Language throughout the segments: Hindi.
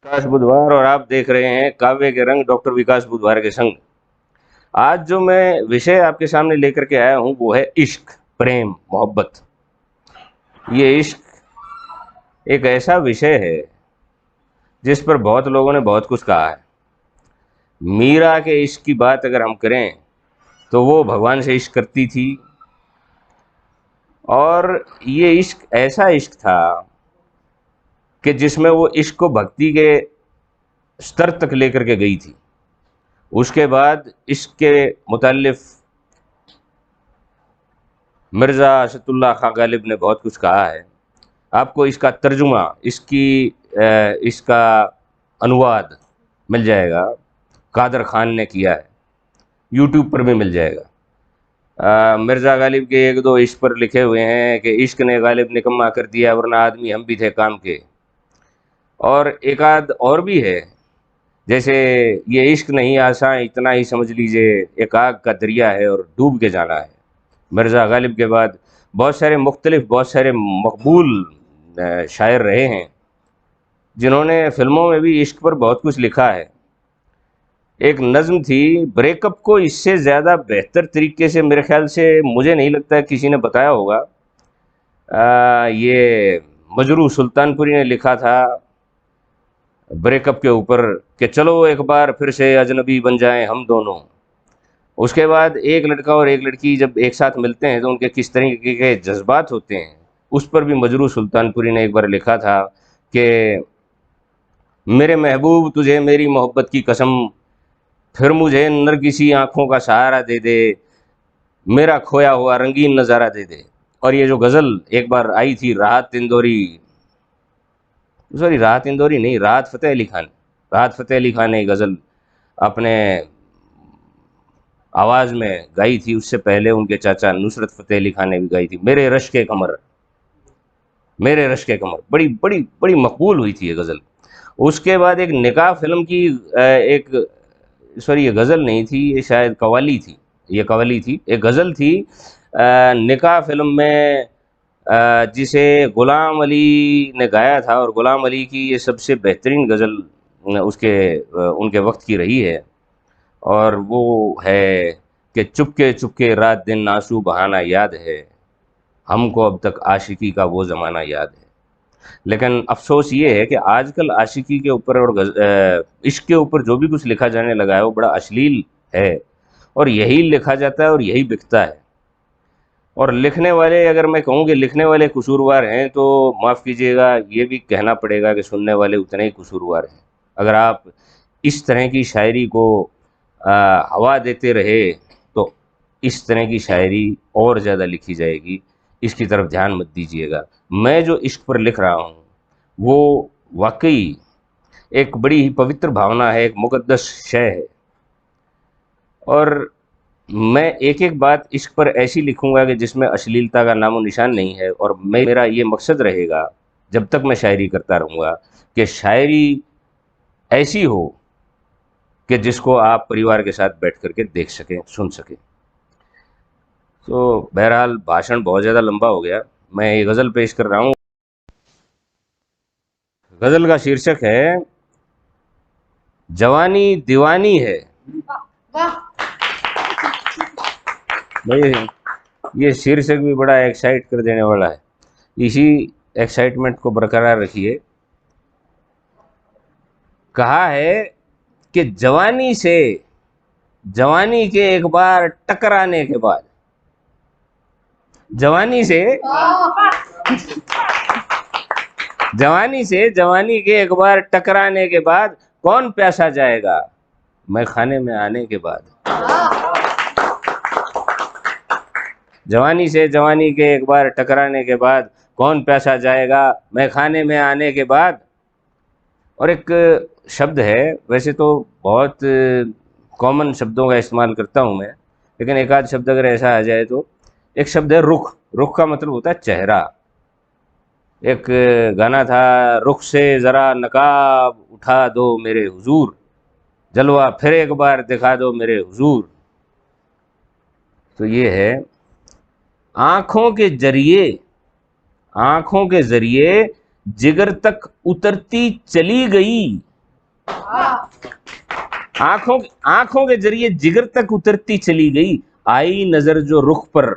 विकास बुधवार और आप देख रहे हैं काव्य के रंग डॉक्टर विकास बुधवार के संग। आज जो मैं विषय आपके सामने लेकर के आया हूं वो है इश्क, प्रेम, मोहब्बत। ये इश्क एक ऐसा विषय है जिस पर बहुत लोगों ने बहुत कुछ कहा है। मीरा के इश्क की बात अगर हम करें तो वो भगवान से इश्क करती थी और ये इश्क ऐसा इश्क था कि जिसमें वो इश्क को भक्ति के स्तर तक लेकर के गई थी। उसके बाद इश्क के मुताल्लिफ मिर्ज़ा असदुल्ला खां गालिब ने बहुत कुछ कहा है। आपको इसका तर्जुमा, इसका अनुवाद मिल जाएगा, कादर खान ने किया है, यूट्यूब पर भी मिल जाएगा। मिर्ज़ा गालिब के एक दो इश्क पर लिखे हुए हैं कि इश्क ने गालिब निकम्मा कर दिया वरना आदमी हम भी थे काम के। और एक आध और भी है, जैसे ये इश्क नहीं आसान इतना ही समझ लीजिए, एक आग का दरिया है और डूब के जाना है। मिर्ज़ा गालिब के बाद बहुत सारे मकबूल शायर रहे हैं जिन्होंने फिल्मों में भी इश्क पर बहुत कुछ लिखा है। एक नज़्म थी, ब्रेकअप को इससे ज़्यादा बेहतर तरीके से मेरे ख्याल से मुझे नहीं लगता किसी ने बताया होगा। ये मजरू सुल्तानपुरी ने लिखा था ब्रेकअप के ऊपर कि चलो एक बार फिर से अजनबी बन जाएं हम दोनों। उसके बाद एक लड़का और एक लड़की जब एक साथ मिलते हैं तो उनके किस तरीके के जज्बात होते हैं, उस पर भी मजरू सुल्तानपुरी ने एक बार लिखा था कि मेरे महबूब तुझे मेरी मोहब्बत की कसम, फिर मुझे नरगिसी आंखों का सहारा दे दे, मेरा खोया हुआ रंगीन नज़ारा दे दे। और ये जो गज़ल एक बार आई थी राहत इंदौरी, सॉरी राहत इंदौरी नहीं, राहत फ़तेह अली खान ने ये गज़ल अपने आवाज़ में गाई थी। उससे पहले उनके चाचा नुसरत फ़तेह अली खान ने भी गाई थी, मेरे रश के कमर, मेरे रश के कमर। बड़ी बड़ी बड़ी मकबूल हुई थी ये गज़ल। उसके बाद एक निकाह फिल्म की एक, सॉरी ये गज़ल नहीं थी, ये शायद कव्वाली थी, ये कव्वाली थी, एक गज़ल थी निकाह फिल्म में, जिसे गुलाम अली ने गाया था और गुलाम अली की ये सबसे बेहतरीन गज़ल उनके वक्त की रही है। और वो है कि चुपके चुपके रात दिन आंसू बहाना याद है, हमको अब तक आशिकी का वो ज़माना याद है। लेकिन अफ़सोस ये है कि आजकल आशिकी के ऊपर और इश्क के ऊपर जो भी कुछ लिखा जाने लगा है वो बड़ा अश्लील है और यही लिखा जाता है और यही बिकता है। और लिखने वाले, अगर मैं कहूँ कि लिखने वाले कसूरवार हैं तो माफ़ कीजिएगा, ये भी कहना पड़ेगा कि सुनने वाले उतने ही कसूरवार हैं। अगर आप इस तरह की शायरी को हवा देते रहे तो इस तरह की शायरी और ज़्यादा लिखी जाएगी, इसकी तरफ ध्यान मत दीजिएगा। मैं जो इश्क पर लिख रहा हूँ वो वाकई एक बड़ी ही पवित्र भावना है, एक मुक़द्दस शय है। और मैं एक एक बात इश्क पर ऐसी लिखूंगा कि जिसमें अश्लीलता का नामो निशान नहीं है। और मेरा ये मकसद रहेगा जब तक मैं शायरी करता रहूँगा कि शायरी ऐसी हो कि जिसको आप परिवार के साथ बैठ करके देख सकें, सुन सकें। तो बहरहाल भाषण बहुत ज़्यादा लंबा हो गया, मैं ये गज़ल पेश कर रहा हूँ। गज़ल का शीर्षक है जवानी दीवानी है। भाई ये शीर्षक भी बड़ा एक्साइट कर देने वाला है, इसी एक्साइटमेंट को बरकरार रखिए। कहा है कि जवानी से, जवानी के एक बार टकराने के बाद, जवानी से, जवानी के एक बार टकराने के बाद कौन प्यासा जाएगा मैं खाने में आने के बाद। जवानी से जवानी के एक बार टकराने के बाद कौन प्यासा जाएगा मैं खाने में आने के बाद। और एक शब्द है, वैसे तो बहुत कॉमन शब्दों का इस्तेमाल करता हूँ मैं, लेकिन एक आध शब्द अगर ऐसा आ जाए तो एक शब्द है रुख। रुख का मतलब होता है चेहरा। एक गाना था, रुख से ज़रा नकाब उठा दो मेरे हुजूर, जलवा फिर एक बार दिखा दो मेरे हुजूर। तो ये है आँखों के जरिए, आँखों के जरिए जिगर तक उतरती चली गई, आंखों आंखों के जरिए जिगर तक उतरती चली गई, आई नजर जो रुख पर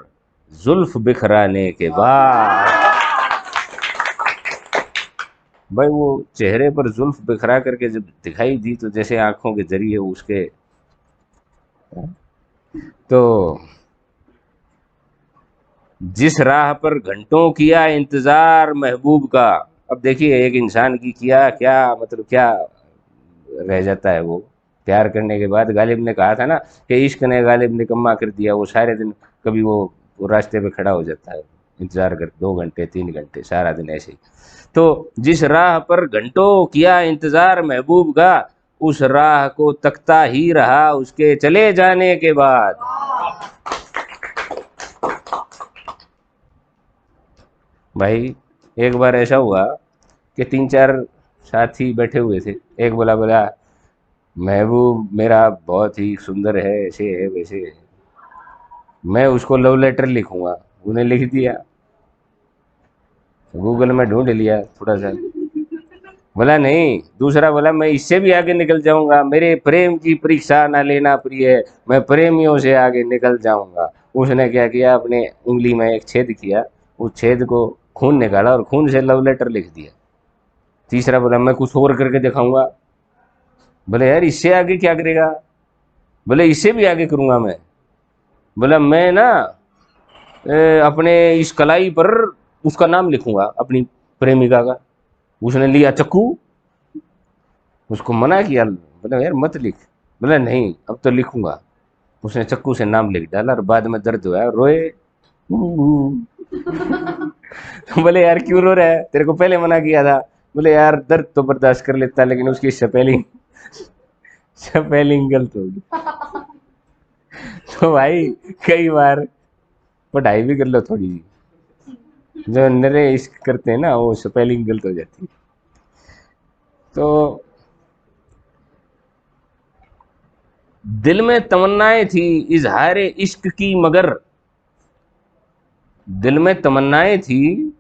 जुल्फ बिखराने के बाद। भाई वो चेहरे पर जुल्फ बिखरा करके जब दिखाई दी तो जैसे आंखों के जरिए उसके, तो जिस राह पर घंटों किया इंतजार महबूब का। अब देखिए एक इंसान की किया क्या मतलब क्या रह जाता है वो प्यार करने के बाद। गालिब ने कहा था ना कि इश्क ने गालिब निकम्मा कर दिया। वो सारे दिन कभी वो रास्ते पे खड़ा हो जाता है, इंतजार कर 2 घंटे 3 घंटे सारा दिन ऐसे ही। तो जिस राह पर घंटों किया इंतजार महबूब का, उस राह को तकता ही रहा उसके चले जाने के बाद। भाई एक बार ऐसा हुआ कि 3 4 साथी बैठे हुए थे। एक बोला बोला महबूब मेरा बहुत ही सुंदर है, ऐसे है वैसे है, मैं उसको लव लेटर लिखूंगा। उन्हें लिख दिया, गूगल में ढूंढ लिया थोड़ा सा। बोला नहीं, दूसरा बोला मैं इससे भी आगे निकल जाऊंगा, मेरे प्रेम की परीक्षा ना लेना प्रिय, मैं प्रेमियों से आगे निकल जाऊंगा। उसने क्या किया, अपने उंगली में एक छेद किया, उस छेद को खून निकाला और खून से लव लेटर लिख दिया। तीसरा बोला मैं कुछ और करके दिखाऊंगा। बोले यार इससे आगे क्या करेगा? बोले इससे भी आगे करूंगा मैं। बोला मैं ना अपने इस कलाई पर उसका नाम लिखूंगा, अपनी प्रेमिका का। उसने लिया चाकू, उसको मना किया, बोला यार मत लिख। बोला नहीं अब तो लिखूंगा। उसने चाकू से नाम लिख डाला और बाद में दर्द हुआ रोए। तो बोले यार क्यों रो रहा है, तेरे को पहले मना किया था। बोले यार दर्द तो बर्दाश्त कर लेता लेकिन उसकी स्पेलिंग स्पेलिंग गलत होगी। तो भाई कई बार पढ़ाई भी कर लो थोड़ी, जो नरे इश्क करते हैं ना वो स्पेलिंग गलत हो जाती है। तो दिल में तमन्नाएं थी इजहार इश्क की मगर, दिल में तमन्नाएं थी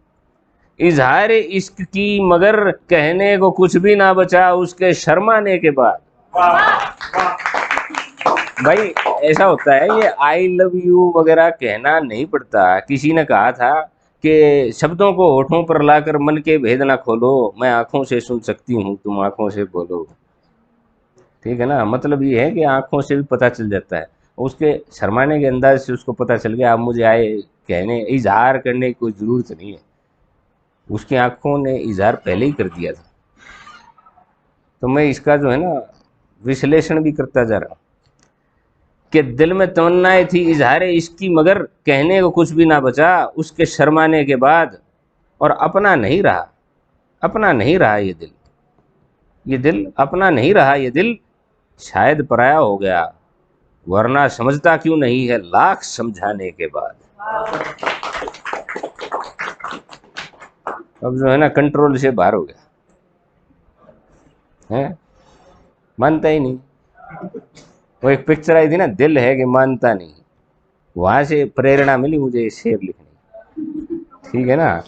इजहार इश्क की मगर, कहने को कुछ भी ना बचा उसके शर्माने के बाद। भाई ऐसा होता है, ये आई लव यू वगैरह कहना नहीं पड़ता। किसी ने कहा था कि शब्दों को होठों पर लाकर मन के भेद ना खोलो, मैं आंखों से सुन सकती हूँ तुम आंखों से बोलो। ठीक है ना, मतलब ये है कि आंखों से भी पता चल जाता है। उसके शर्माने के अंदाज से उसको पता चल गया अब मुझे आए कहने इजहार करने की कोई ज़रूरत नहीं है। उसकी आंखों ने इजहार पहले ही कर दिया था। तो मैं इसका जो है ना विश्लेषण भी करता जा रहा हूँ कि दिल में तमन्नाएं थी इजहार इश्क की मगर, कहने को कुछ भी ना बचा उसके शर्माने के बाद। और अपना नहीं रहा, अपना नहीं रहा ये दिल, ये दिल अपना नहीं रहा ये दिल, शायद पराया हो गया, वरना समझता क्यों नहीं है लाख समझाने के बाद। अब जो है ना कंट्रोल से बाहर हो गया है, मानता ही नहीं। वो एक पिक्चर आई थी ना दिल है कि मानता नहीं, वहां से प्रेरणा मिली मुझे ये शेर लिखने। ठीक है ना,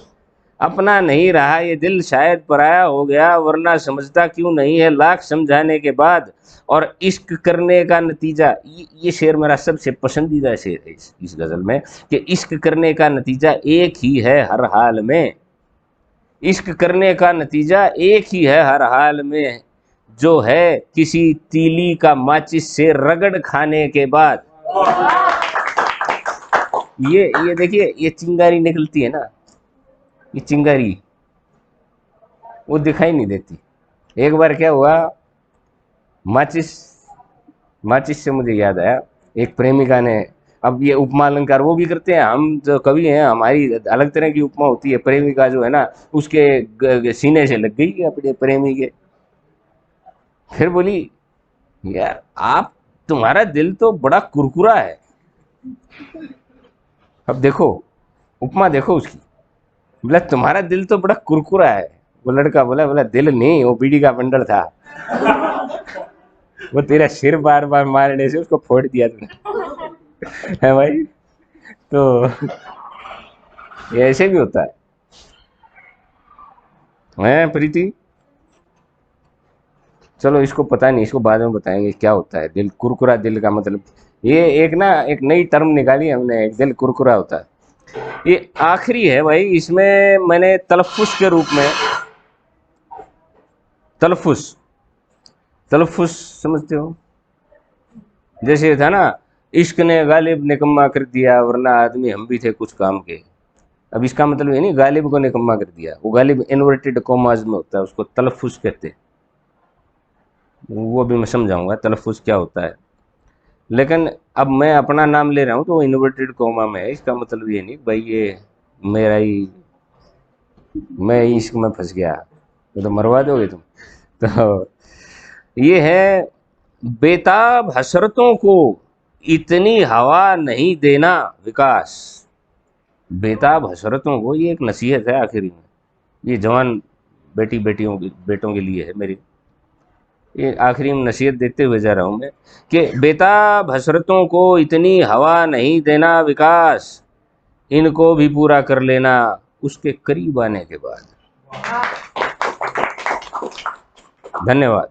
अपना नहीं रहा ये दिल शायद पराया हो गया, वरना समझता क्यों नहीं है लाख समझाने के बाद। और इश्क करने का नतीजा, ये शेर मेरा सबसे पसंदीदा शेर है इस गजल में, कि इश्क करने का नतीजा एक ही है हर हाल में, इश्क करने का नतीजा एक ही है हर हाल में, जो है किसी तीली का माचिस से रगड़ खाने के बाद। ये देखिए ये चिंगारी निकलती है ना, ये चिंगारी वो दिखाई नहीं देती। एक बार क्या हुआ, माचिस, माचिस से मुझे याद आया, एक प्रेमिका ने, अब ये उपमा अलंकार वो भी करते हैं, हम जो कवि हैं हमारी अलग तरह की उपमा होती है। प्रेमिका जो है ना उसके सीने से लग गई अपने प्रेमी के। फिर बोली यार आप, तुम्हारा दिल तो बड़ा कुरकुरा है। अब देखो उपमा देखो उसकी, बोला तुम्हारा दिल तो बड़ा कुरकुरा है। वो लड़का बोला बोला दिल नहीं वो बीड़ी का बंडल था, वो तेरा सिर बार बार मारने से उसको फोड़ दिया तूने। है भाई, तो ये ऐसे भी होता है प्रीति। चलो इसको पता नहीं, इसको बाद में बताएंगे क्या होता है दिल कुरकुरा। दिल का मतलब ये एक ना एक नई टर्म निकाली हमने, एक दिल कुरकुरा होता है। ये आखिरी है भाई, इसमें मैंने तलफ़ुज़ के रूप में, तलफ़ुज़, तलफ़ुज़ समझते हो? जैसे था ना, इश्क ने गालिब निकम्मा कर दिया वरना आदमी हम भी थे कुछ काम के। अब इसका मतलब ये नहीं गालिब को निकम्मा कर दिया, वो गालिब इन्वर्टेड कॉमाज में होता है, उसको तलफ़ुज़ कहते हैं। वो भी मैं समझाऊंगा तलफ़ुज़ क्या होता है। लेकिन अब मैं अपना नाम ले रहा हूँ तो वो इन्वर्टेड कॉमा में है, इसका मतलब ये नहीं भाई ये मेरा ही, मैं ही इश्क में फंस गया, तो मरवा दोगे तुम। तो ये है, बेताब हसरतों को इतनी हवा नहीं देना विकास। बेताब हसरतों को, ये एक नसीहत है आखिरी में, ये जवान बेटियों की बेटों के लिए है मेरी। ये आखिरी में नसीहत देते हुए जा रहा हूँ मैं कि बेताब हसरतों को इतनी हवा नहीं देना विकास, इनको भी पूरा कर लेना उसके करीब आने के बाद। धन्यवाद।